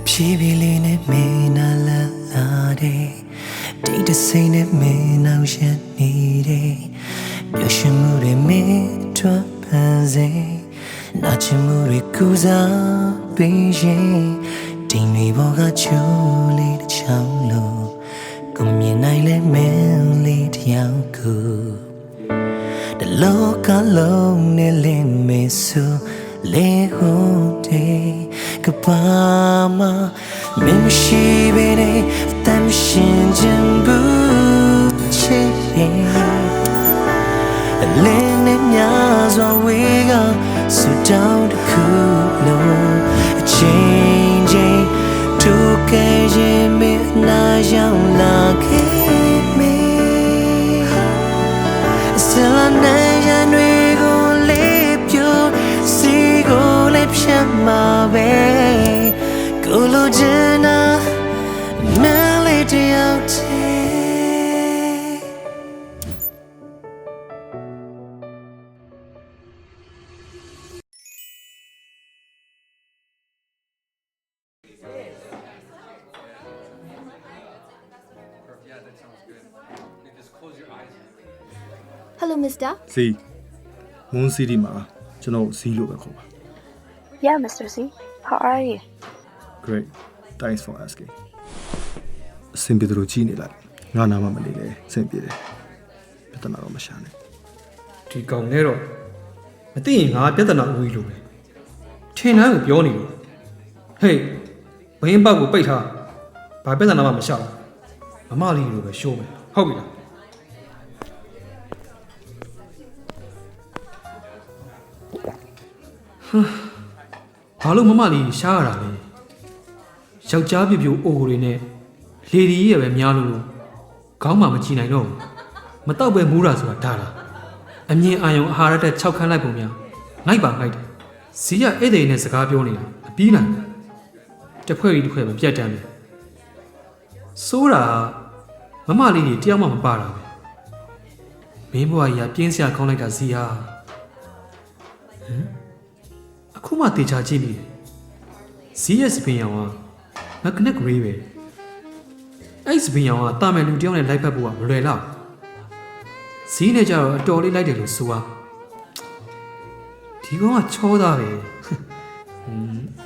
Pibili ne me na la la de, date say ne me now shed needy. Yoshimuri me to paze, Nachimuri kuza beijing. Dingly boga chuli the changlo, Gummy nile men lead yanku. The local lonely me so. Leho day, Kapama, Mimshi bene, Tamshin Jimbu, Lene Yazwa Wiga, so down the cool, changing to cage me, Najam lucky me. Still a nation we go live you. Go lip my way, Gulu Jenna, melody out. Hello, Mister. See, Moon City Ma, see you. Yeah, Mr. C. How are you? Great. Thanks for asking. Simply the routine like Nana Mamma, simply. But I'm not Shane. Ticong Nero. I think I better not will. 天南有表你，嘿，我应把我背他，把别人那么笑，妈妈里有个笑没，好不啦？哼。ဘာလို့မမလေးရှားရတာလဲယောက်ျားပြပြအိုတွေနဲ့လေဒီရဲ့ပဲများလို့ခေါင်းမှမကြည့်နိုင်တော့ဘူးမတော့ပဲမူးတာဆိုတာဒါလားအမြင်အာရုံအာဟာရတက်6ခန်းလိုက်ပုံများငိုက်ပါငိုက်တယ်ဇီးရဧည့်သည်နဲ့စကားပြောနေတာအပြီးနိုင်တစ်ဖွဲ့ပြီးတစ်ဖွဲ့ပဲပြတ်တမ်းတယ်စိုးတာမမလေးကြီးတယောက်မှမပါတာပဲမင်းဘွားကြီးကပြင်းစရာခေါင်းလိုက်တာဇီးဟာဟမ်အခုမှတေချာကြည့်မိတယ်။ ZS ပင်ရောင်ကငါကနက်ဂရေးပဲ။အဲ့စပင်ရောင်ကတာမန်လူတယောက်နဲ့လိုက်ဖက်ဖို့ကမလွယ်တော့။ဈေးနဲ့ကြတော့အတော်လေးလိုက်တယ်လို့ဆိုပါ။ဒီကောင်ကချောသားပဲ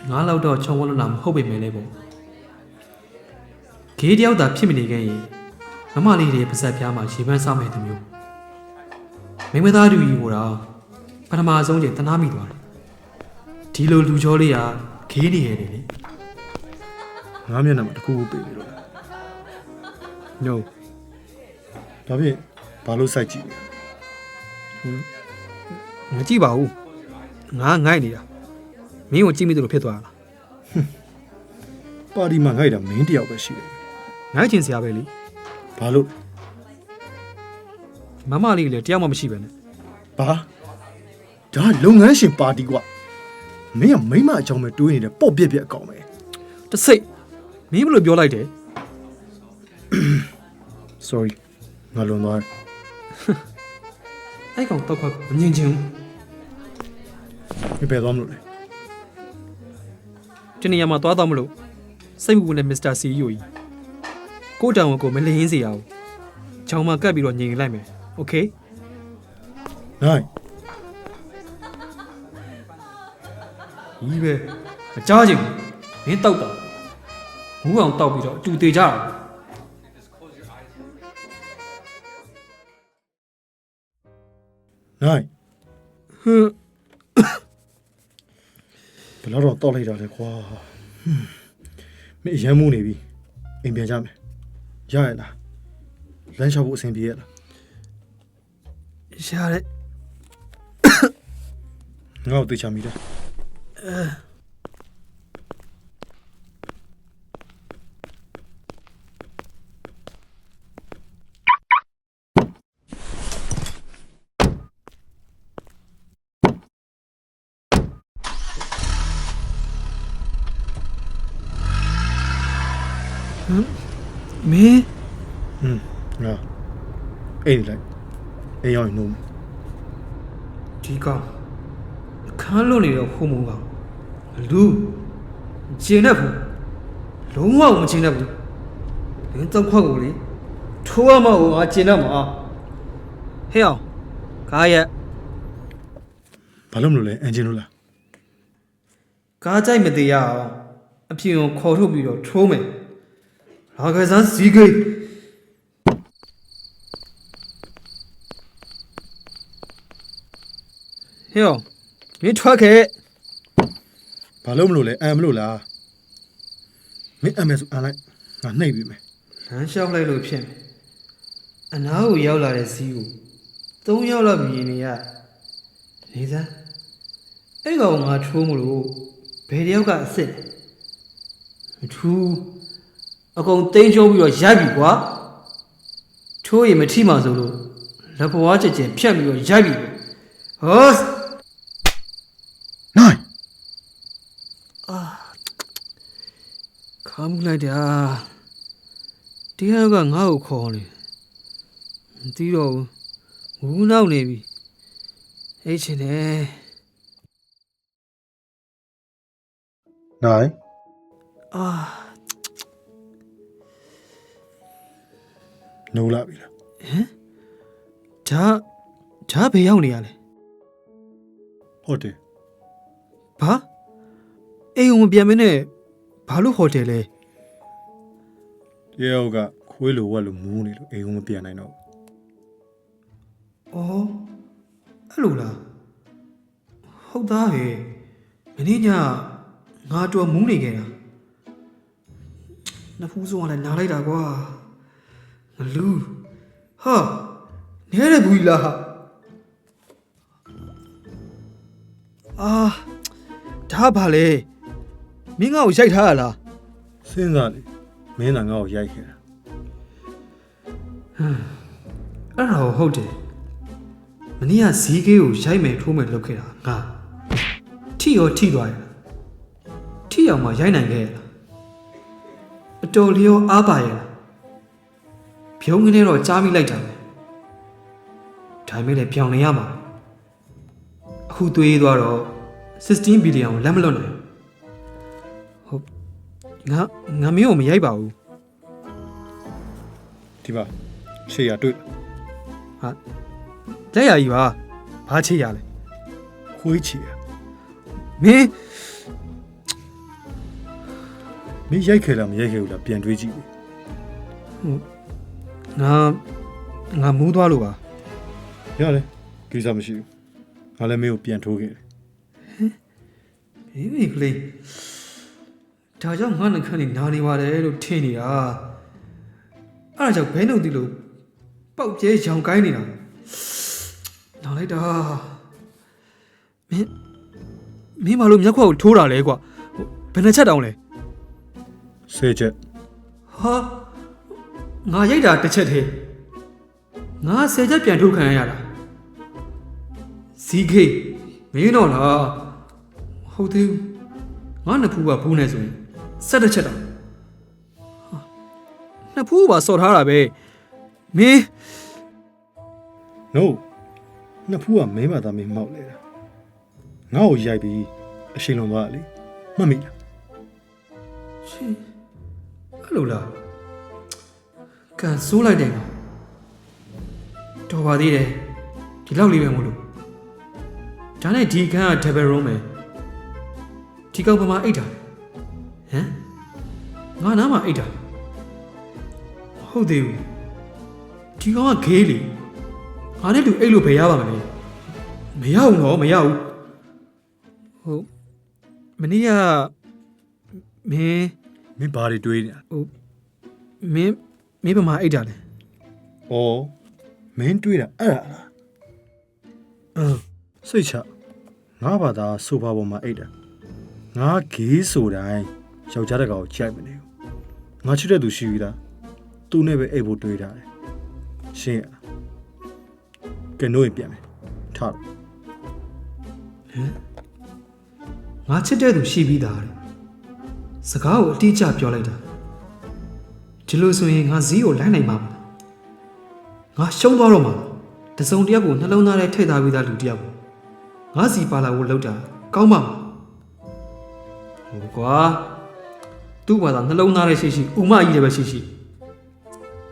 ။ငါလောက်တော့ချောဝလို့လားမဟုတ်ပေမဲ့လည်းပေါ့။ဂေးတယောက်သာဖြစ်မနေခဲ့ရင်မမလေးတွေပါဇက်ပြားမှာရေပန်းစားမယ်တမျိုး။မိမသားတူကြီးကတော့ပထမဆုံးချိန်တနာမိသွားတယ်ဒီလိုလူကြောလေးကခေးနေရတယ်လေငါမျက်နှာမှာတခုခုပေးနေတော့ No ဒါဖြင့်ဘာလို့စိုက်ကြည့်လဲမကြည့်ပါဘူးငါငိုက်နေတာမင်းကိုကြည့်မိသလိုဖြစ်သွားတာပါတီမှာငိုက်တာမင်းတယောက်ပဲရှိတယ်ငိုက်ချင်စရာပဲလေဘာလို့မမလေးလည်းတယောက်မှမရှိပဲနဲ့ဘာဒါလုပ်ငန်းရှင်ပါတီကွာမင်းကမိမအကြောင်းပဲတွေးနေတဲ့ပေါ့ပြက်ပြက်အကောင်ပဲတစိတ်မင်းဘယ်လိုပြောလိုက်တယ် Sorry ငါလွန်သွားအဲ့ကောင်တော့မငြင်းချင်ဘူးဘယ်သွားမလို့လဲဒီနေရာမှာသွားတော့မလို့စိတ်ဝင်တဲ့ Mr. CEO ကြီးကိုတောင်ကိုမလင်းစေရအောင်ချောင်းမှာကပ်ပြီးတော့ညင်လိုက်မယ် Okay Niceဒီပဲအကြားချင်းမင်းတောက်တာမူးအောင်တောက်ပြီးတော့အတူသေးကြအောင်နိုင်ဘယ်တော့တော့လိုက်တာလဲကွာမင်းရမ်းမှုနေပြီအိမ်ပြန်ကြမယ်ရရလားလမ်းလျှောက်ဖို့အဆင်ပြေရလားရတယ်ငါ့ကိုသိချမိတယ်မင်းငါအိမ်လိုက်အိမ်ရောက်နှုံးဒီကောင်အခန်းလွတ်နေတဲ့ခုံမုံကောင်လူကျင်တဲ့ဘူး လုံးဝမချင်းတတ်ဘူးလင်းတော့ခွက်ကိုလေထိုးရမှာကိုငါကျင်တတ်မှာဟဲ့အောင်ကားရက် ဘာလို့မလို့လဲအန်ဂျင်လို့လား ကားကြိုက်မသေးရအောင်အပြင်ကိုခေါ်ထုတ်ပြီးတော့ထိုးမယ်လာကစားစီးကိတ်ဟဲ့အောင်မင်းထွက်ခဲ့ ဘာလို့မလို့လဲအန်မလို့လားမင်းအန်မယ်ဆိုအန်လိုက်ငါနှိပ်ပြီမယ် လမ်းလျှောက်လိုက်လို့ဖြစ်မယ်အနားကိုရောက်လာတဲ့ဇီးကို3ယောက်လောက်မြင်နေရနေစမ်းအဲ့ကောင်ငါထိုးမလို့ဘယ်တယောက်ကအစ်စ်မထူးအကုန်တိန်းကျုံးပြီးတော့ရိုက်ပြီကွာထိုးရင်မထိမှဆိုလို့လက်ဘွားချက်ချင်းဖြတ်ပြီးတော့ရိုက်ပြီဟော နိုင် ခါမှုလိုက်တာတရားကငါ့ကိုခေါ်နေမသိတော့ဘူးငူးနောက်နေပြီအိတ်ချင်တယ် နိုင် အာ နိုးလာပြီလား ဂျားဘေးရောက်နေရလဲ ဟုတ်တယ် ဘာအိမ်ဝင်ပြန်မင်းနဲ့ဘာလို့ဟိုတယ်လဲ ရဲဟုတ်ကခွေးလိုဝက်လိုမူးနေလို့အိမ်ကမပြန်နိုင်တော့ အော်အဲ့လိုလားဟုတ်သားဟဲ့မင်းညငါတော်မူးနေခဲ့တာနှစ်ဖူးစုံကလည်းနားလိုက်တာကွာငလူဟာနဲရဘူးလားအာဒါဘာလဲမင်းငါ့ကိုရိုက်ထားရလား စဉ်းစားလေမင်းကငါ့ကိုရိုက်ခဲ့တာ အဲ့ဒါဟုတ်တယ်မနေ့ကဇီးကေးကိုရိုက်မယ်ထိုးမယ်လုပ်ခဲ့တာငါထိရောထိသွားရလားထိအောင်မှရိုက်နိုင်ခဲ့ရလားအတော်လျောအားပါရလားဖြုံးကနေတော့ကြားမိလိုက်တာပဲဒါပေမဲ့လည်းပြောင်းနေရမှာအခုသွေးသွားတော့16ဘီလီယံကိုလက်မလွတ်နိုင်ဟုတ်ငါမင်းကိုမရိုက်ပါဘူး ဒီပါရှေ့ရတွေ့ ဟာလက်ရကြီးပါဘာချေရလဲ ခွေးချီရ မင်း မင်းရိုက်ခဲ့လားမရိုက်ခဲ့ဘူးလားပြန်တွေးကြည့်လေ ငါမူးသွားလို့ပါ ရတယ်ကိစ္စမရှိဘူးငါလည်းမင်းကိုပြန်ထိုးခဲ့တယ် ဘေးကလေးဒါကြောင့်ငါနှခမ်းနေနာနေပါတယ်လို့ထင်နေတာအဲ့ဒါကြောင့်ဘဲနှုတ်တီလို့ပေါက်ကျဲရောင်ကိုင်းနေတာနားလိုက်တာမင်းမလို့မျက်ခွက်ကိုထိုးတာလဲကွာဘယ်နှချက်တောင်လဲ 10ချက် ဟာငါရိုက်တာတစ်ချက်တည်းငါ10ချက်ပြန်ထုတ်ခံရတာဇီးခေမင်းတော့လားဟုတ်သေးဘူးငါနှစ်ဖူးကဘူးနေဆိုရင်17ချက်တောင်နှစ်ဖူးပါစော်ထားတာပဲမင်း no နှစ်ဖူးကမင်းမသားမင်းမောက်လေတာငါ့ကိုရိုက်ပြီးအရှိန်လွန်သွားတာလေမှတ်မိလား ရှင်အဲ့လိုလားကန်ဆိုးလိုက်တယ်တော်ပါသေးတယ်ဒီလောက်လေးပဲမို့လို့ဒါနဲ့ဒီကန်က double room ပဲဒီကောက်ပမာအိတ်တာဟမ်ငါနားမှာအိတ်တာဟုတ်သေးဘူးဒီကောင်ကဂေးလေငါနဲ့တူအိတ်လို့ဘယ်ရပါမလဲမရဘူးတော့မရဘူးဟုတ်မနေ့ကမင်း ဘာတွေတွေးနေတာ ဟုတ်မင်းပမာအိတ်တာလဲ ဩမင်းတွေးတာအဲ့ဒါလားစိတ်ချငါဘာသာဆိုဖာပေါ်မှာအိတ်တာငါဂေးဆိုတိုင်းယောက်ျားတကောင်ကိုကြိုက်မနေဘူးငါချစ်တဲ့သူရှိပြီလားသူနဲ့ပဲအိတ်ဖို့တွေးတာတယ်ရှင်းရလားကဲနိုးရင်ပြန်မယ်ထားတော့ ငါချစ်တဲ့သူရှိပြီးသားတဲ့စကားကိုအတိအကျပြောလိုက်တာဒီလိုဆိုရင်ငါဇီးကိုလိုက်နိုင်မှာမလားငါရှုံးသွားတော့မှာတစုံတစ်ယောက်ကိုနှလုံးသားထဲထည့်ထားပြီးသားလူတစ်ယောက်ကိုငါစီပါလာဖို့လောက်တာကောင်းပါမလားဟိုကွာ သူ့ဘာသာနှလုံးသားရဲ့ရှိရှိဥမကြီးလည်းပဲရှိရှိ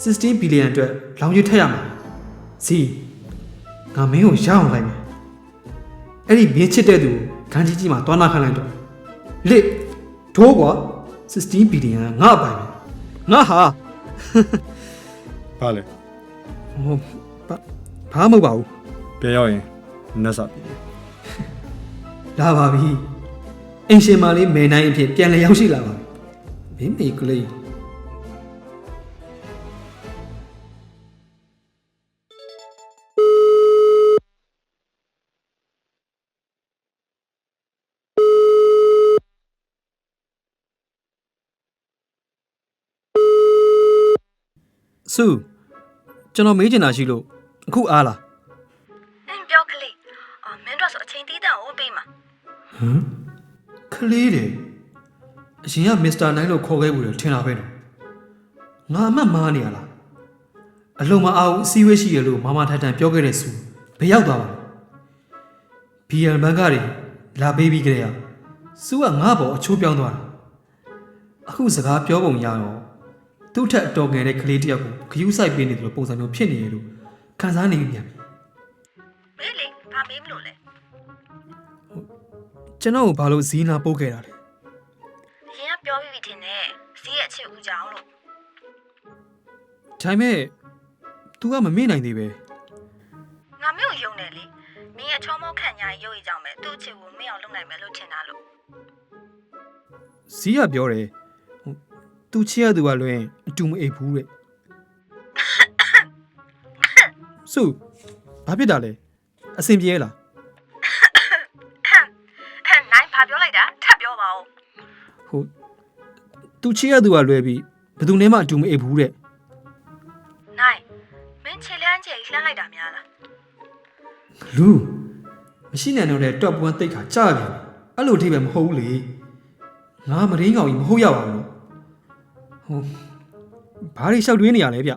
16 billion အတွက်လောင်ကြီးထက်ရမှာစီငါမင်းကိုရအောင်လိုက်မယ်အဲ့ဒီမင်းချစ်တဲ့သူခန်းကြီးကြီးမှာတွားနာခံလိုက်တော့လစ်ထိုးကွာ16 billion ငါအပိုင်ပဲငါဟာ ဘာလဲ ဟိုဘာမဟုတ်ပါဘူး ပြန်ရောက်ရင်နတ်စာပြီ လာပါပြီအင်ရှင်မလေးမယ်နိုင်အဖြစ်ပြန်လည်ရောက်ရှိလာပါပြီမင်းမေကလေးစုကျွန်တော်မေးချင်တာရှိလို့အခုအားလား နင်ပြောကလေးမင်းတို့ဆိုအချိန်တီးတန်ကိုပေးမှာ ဟမ်ကလေးတယ်အရင်ကမစ္စတာနိုင်လို့ခေါ်ခဲ့ဘူးလေထင်တာပဲနော်ငါအမှတ်မှားနေရလားအလုံးမအောင်အစည်းအဝေးရှိရလို့မမထထန်ပြောခဲ့တဲ့စုဘယ်ရောက်သွားပါလဲဘီယန်ဘန်ကတွေလာပေးပြီးကြတဲ့စုကငါ့ဘောအချိုးပြောင်းသွားတာအခုစကားပြောပုံရတော့သူ့ထက်အတော်ငယ်တဲ့ကလေးတယောက်ကိုဂယူးဆိုင်ပေးနေတယ်လို့ပုံစံမျိုးဖြစ်နေရလို့ခံစားနေပြန်ပြီ မေးလေဘာမေးမလို့လဲ ကျွန်တော်ကိုဘာလို့ဇီးနာပို့ခဲ့တာလဲ ရင်ကပြောပြီးပြီထင်တယ်ဈေးရဲ့အချစ်ဦးကြောင်လို့ ဒါပေမဲ့ तू ကမမေ့နိုင်သေးပဲ ငါမျိုးယုံတယ်လေမင်းရဲ့ချောမောခန့်ညာရုပ်ရည်ကြောင်ပဲသူ့အချစ်ကိုမင်းအောင်လုပ်နိုင်မယ်လို့ထင်တာလို့ ဇီးကပြောတယ်သူချစ်ရသူကလွင်အတူမအိပ်ဘူးတဲ့စုဘာဖြစ်တာလဲအဆင်ပြေလား နိုင်ဘာပြောလိုက်တာထပ်ပြောပါဦး ဟုတ်သူချစ်ရသူကလွယ်ပြီးဘယ်သူနဲ့မှအတူမအိပ်ဘူးတဲ့ နိုင်မင်းခြေလန်းခြေလှမ်းလိုက်တာများလား လူမရှိနိုင်တော့တဲ့ top 1တိတ်ခါကြားပြီအဲ့လိုအထိပဲမဟုတ်ဘူးလေငါမရင်းကောင်ကြီးမဟုတ်ရပါဘူးလို့ဟုတ်ဘာတွေလျှောက်တွေးနေရလဲဗျ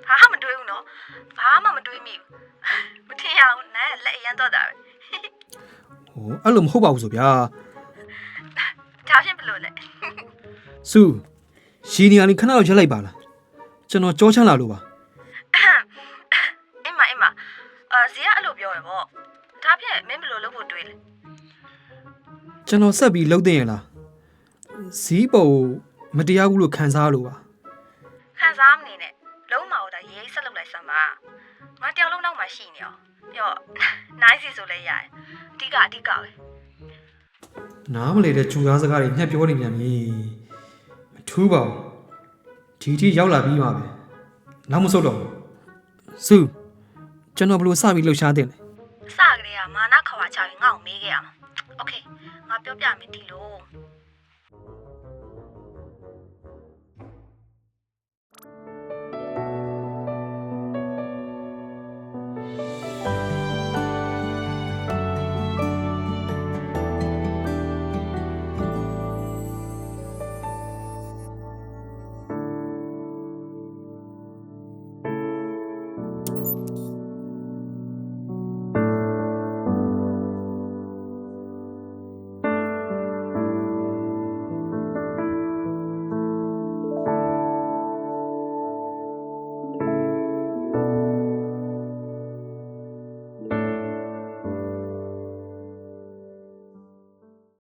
ဘာမှမတွေးဘူးနော်ဘာမှမတွေးမိဘူးမထင်ရဘူးနိုင်ကလက်အရန်တော့တာပဲ ဟိုအဲ့လိုမဟုတ်ပါဘူးဆိုဗျာ ဒါဖြင့်ဘယ်လိုလဲ စုရီနီယာလေးခဏတော့ရက်လိုက်ပါလားကျွန်တော်ကြောချမ်းလာလို့ပါ အင်းမဈေးကအဲ့လိုပြောရပေါ့ဒါဖြင့်မင်းဘယ်လိုလုပ်ဖို့တွေးလဲ ကျွန်တော်ဆက်ပြီးလှုပ်သိရင်လားဇီးပုံမတရားဘူးလို့ခံစားလို့ပါ ခံစားမနေနဲ့လုံးမအောင်ဒါရေးဆက်လုပ်လိုက်စမ်းပါငါတယောက်လုံးနောက်မှရှိနေအောင်ပြီးတော့နိုင်စီဆိုလဲရတယ်အဓိကပဲ နားမလဲတဲ့ဂျူကားစကားတွေညှက်ပြောနေပြန်ပြီမထူးပါဘူးဒီထိရောက်လာပြီးပါပဲနောက်မဆုတ်တော့ဘူးစုကျွန်တော်ဘယ်လိုစပြီးလှုပ်ရှားတင်လဲ စကလေးကမာနခေါ်ပါချောင်းငါ့ကိုမေးခဲ့ရမှာโอเคငါပြောပြမယ်ဒီလို